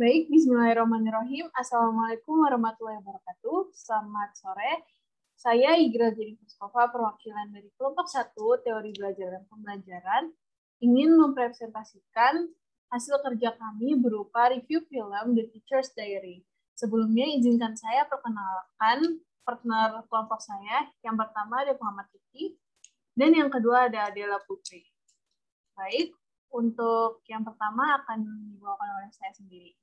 Baik, bismillahirrahmanirrahim. Assalamualaikum warahmatullahi wabarakatuh. Selamat sore. Saya Igra Jeni Puskova, perwakilan dari kelompok 1 Teori Belajar dan Pembelajaran, ingin mempresentasikan hasil kerja kami berupa review film The Teacher's Diary. Sebelumnya, izinkan saya perkenalkan partner kelompok saya. Yang pertama ada Muhammad Kiki, dan yang kedua ada Adela Putri. Baik, untuk yang pertama akan dibawakan oleh saya sendiri.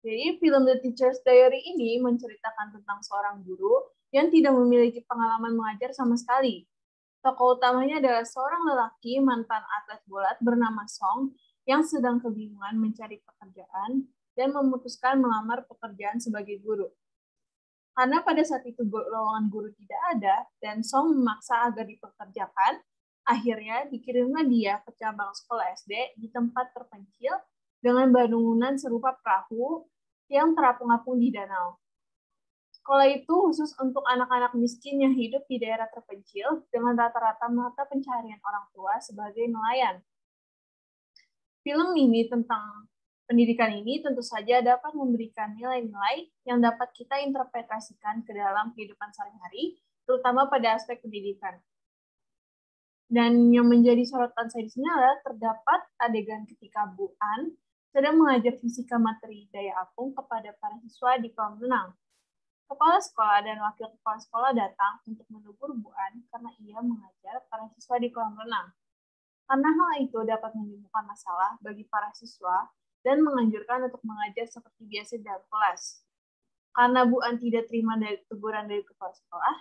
Jadi film The Teacher's Diary ini menceritakan tentang seorang guru yang tidak memiliki pengalaman mengajar sama sekali. Tokoh utamanya adalah seorang lelaki mantan atlet bola bernama Song yang sedang kebingungan mencari pekerjaan dan memutuskan melamar pekerjaan sebagai guru. Karena pada saat itu lowongan guru tidak ada dan Song memaksa agar dipekerjakan, akhirnya dikirimlah dia ke cabang sekolah SD di tempat terpencil dengan bangunan serupa perahu yang terapung-apung di danau. Sekolah itu khusus untuk anak-anak miskin yang hidup di daerah terpencil dengan rata-rata mata pencaharian orang tua sebagai nelayan. Film ini tentang pendidikan ini tentu saja dapat memberikan nilai-nilai yang dapat kita interpretasikan ke dalam kehidupan sehari-hari, terutama pada aspek pendidikan. Dan yang menjadi sorotan saya di sini adalah terdapat adegan ketika Bu An sedang mengajar fisika materi daya apung kepada para siswa di kolam renang. Kepala sekolah dan wakil kepala sekolah datang untuk menegur Bu An karena ia mengajar para siswa di kolam renang. Karena hal itu dapat menimbulkan masalah bagi para siswa dan menganjurkan untuk mengajar seperti biasa dalam kelas. Karena Bu An tidak terima teguran dari kepala sekolah,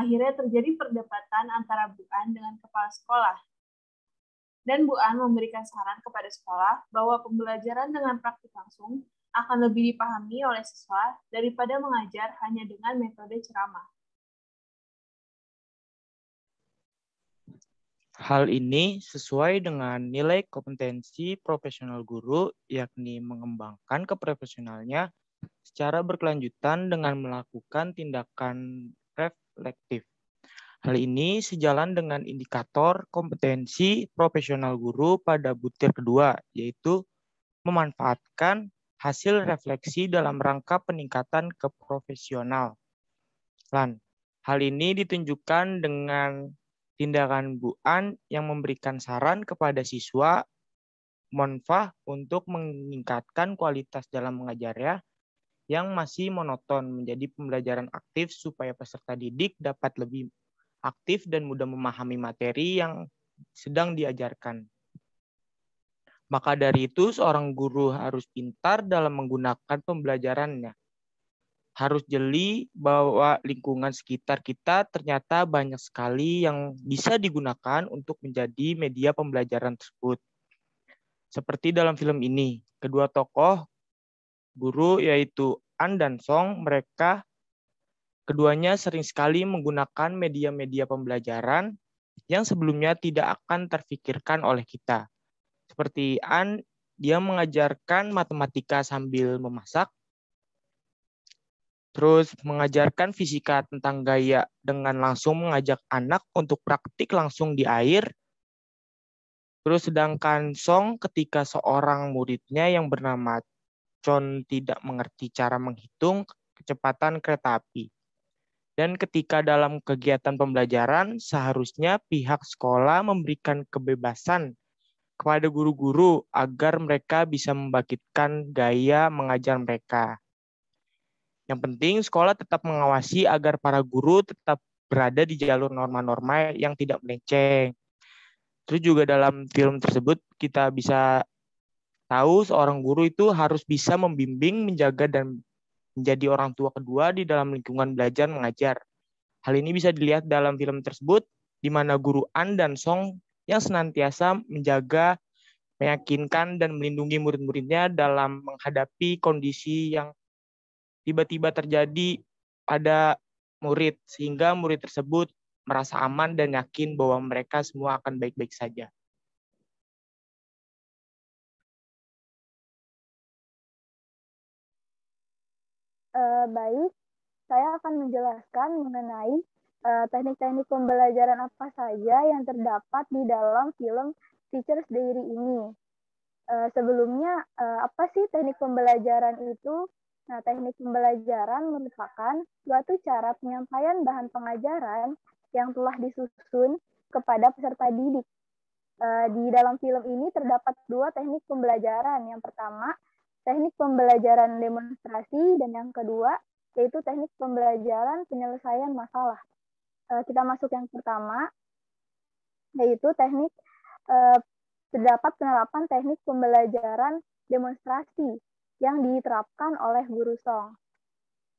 akhirnya terjadi perdebatan antara Bu An dengan kepala sekolah. Dan Bu An memberikan saran kepada sekolah bahwa pembelajaran dengan praktik langsung akan lebih dipahami oleh siswa daripada mengajar hanya dengan metode ceramah. Hal ini sesuai dengan nilai kompetensi profesional guru, yakni mengembangkan keprofesionalnya secara berkelanjutan dengan melakukan tindakan reflektif. Hal ini sejalan dengan indikator kompetensi profesional guru pada butir kedua, yaitu memanfaatkan hasil refleksi dalam rangka peningkatan keprofesional. Hal ini ditunjukkan dengan tindakan Bu An yang memberikan saran kepada siswa Monfah untuk meningkatkan kualitas dalam mengajarnya yang masih monoton menjadi pembelajaran aktif supaya peserta didik dapat lebih aktif dan mudah memahami materi yang sedang diajarkan. Maka dari itu, seorang guru harus pintar dalam menggunakan pembelajarannya. Harus jeli bahwa lingkungan sekitar kita ternyata banyak sekali yang bisa digunakan untuk menjadi media pembelajaran tersebut. Seperti dalam film ini, kedua tokoh guru yaitu An dan Song, mereka keduanya sering sekali menggunakan media-media pembelajaran yang sebelumnya tidak akan terfikirkan oleh kita. Seperti An, dia mengajarkan matematika sambil memasak, terus mengajarkan fisika tentang gaya dengan langsung mengajak anak untuk praktik langsung di air. Terus sedangkan Song ketika seorang muridnya yang bernama Chon tidak mengerti cara menghitung kecepatan kereta api. Dan ketika dalam kegiatan pembelajaran, seharusnya pihak sekolah memberikan kebebasan kepada guru-guru agar mereka bisa membangkitkan gaya mengajar mereka. Yang penting sekolah tetap mengawasi agar para guru tetap berada di jalur norma-norma yang tidak melenceng. Terus juga dalam film tersebut kita bisa tahu seorang guru itu harus bisa membimbing, menjaga, dan menjadi orang tua kedua di dalam lingkungan belajar mengajar. Hal ini bisa dilihat dalam film tersebut, di mana guru An dan Song yang senantiasa menjaga, meyakinkan, dan melindungi murid-muridnya dalam menghadapi kondisi yang tiba-tiba terjadi pada murid, sehingga murid tersebut merasa aman dan yakin bahwa mereka semua akan baik-baik saja. Baik, saya akan menjelaskan mengenai teknik-teknik pembelajaran apa saja yang terdapat di dalam film Teacher's Diary ini. Sebelumnya, apa sih teknik pembelajaran itu? Nah, teknik pembelajaran merupakan suatu cara penyampaian bahan pengajaran yang telah disusun kepada peserta didik. Di dalam film ini terdapat dua teknik pembelajaran. Yang pertama, teknik pembelajaran demonstrasi, dan yang kedua, yaitu teknik pembelajaran penyelesaian masalah. Kita masuk yang pertama, yaitu teknik terdapat penerapan teknik pembelajaran demonstrasi yang diterapkan oleh guru Song.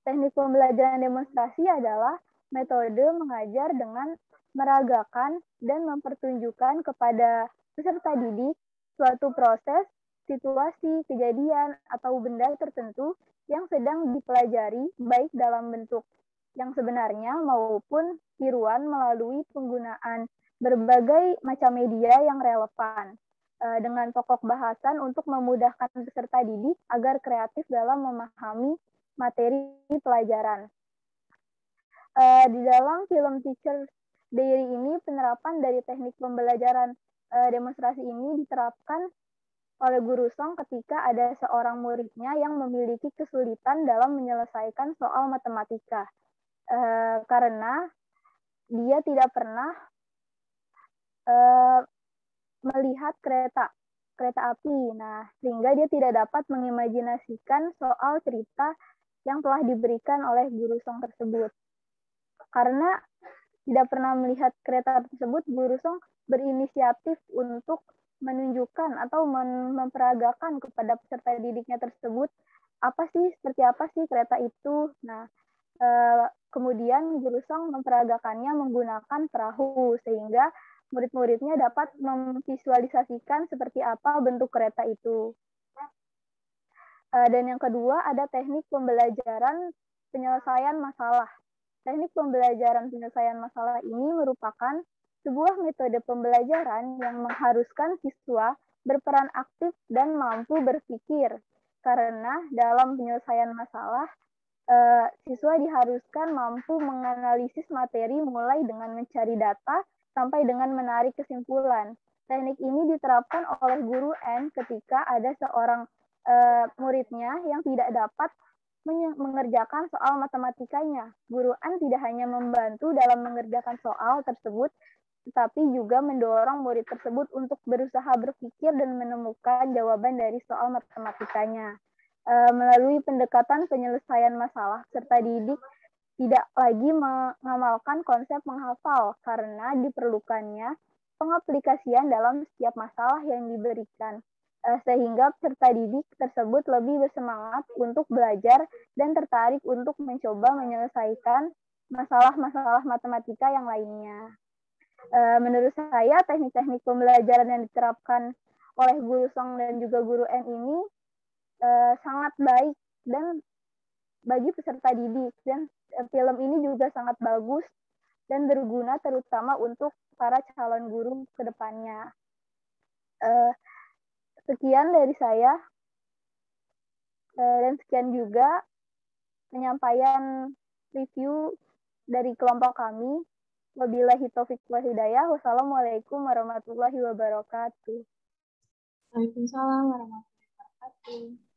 Teknik pembelajaran demonstrasi adalah metode mengajar dengan meragakan dan mempertunjukkan kepada peserta didik suatu proses, situasi, kejadian, atau benda tertentu yang sedang dipelajari baik dalam bentuk yang sebenarnya maupun tiruan melalui penggunaan berbagai macam media yang relevan dengan pokok bahasan untuk memudahkan peserta didik agar kreatif dalam memahami materi pelajaran. Di dalam film Teacher's Diary ini, penerapan dari teknik pembelajaran demonstrasi ini diterapkan oleh guru Song ketika ada seorang muridnya yang memiliki kesulitan dalam menyelesaikan soal matematika. Karena dia tidak pernah melihat kereta api. Nah, sehingga dia tidak dapat mengimajinasikan soal cerita yang telah diberikan oleh guru Song tersebut. Karena tidak pernah melihat kereta tersebut, guru Song berinisiatif untuk menunjukkan atau memperagakan kepada peserta didiknya tersebut seperti apa sih kereta itu. Nah, kemudian guru Song memperagakannya menggunakan perahu sehingga murid-muridnya dapat memvisualisasikan seperti apa bentuk kereta itu. Dan yang kedua ada teknik pembelajaran penyelesaian masalah. Teknik pembelajaran penyelesaian masalah ini merupakan sebuah metode pembelajaran yang mengharuskan siswa berperan aktif dan mampu berpikir. Karena dalam penyelesaian masalah, siswa diharuskan mampu menganalisis materi mulai dengan mencari data sampai dengan menarik kesimpulan. Teknik ini diterapkan oleh guru N ketika ada seorang muridnya yang tidak dapat mengerjakan soal matematikanya. Guru N tidak hanya membantu dalam mengerjakan soal tersebut, tetapi juga mendorong murid tersebut untuk berusaha berpikir dan menemukan jawaban dari soal matematikanya. Melalui pendekatan penyelesaian masalah, peserta didik tidak lagi mengamalkan konsep menghafal karena diperlukannya pengaplikasian dalam setiap masalah yang diberikan. Sehingga peserta didik tersebut lebih bersemangat untuk belajar dan tertarik untuk mencoba menyelesaikan masalah-masalah matematika yang lainnya. Menurut saya, teknik-teknik pembelajaran yang diterapkan oleh guru Song dan juga guru N ini sangat baik dan bagi peserta didik, dan film ini juga sangat bagus dan berguna terutama untuk para calon guru ke depannya. Sekian dari saya, dan sekian juga penyampaian review dari kelompok kami. Wabillahi taufiq wal hidayah. Wassalamualaikum warahmatullahi wabarakatuh. Waalaikumsalam warahmatullahi wabarakatuh.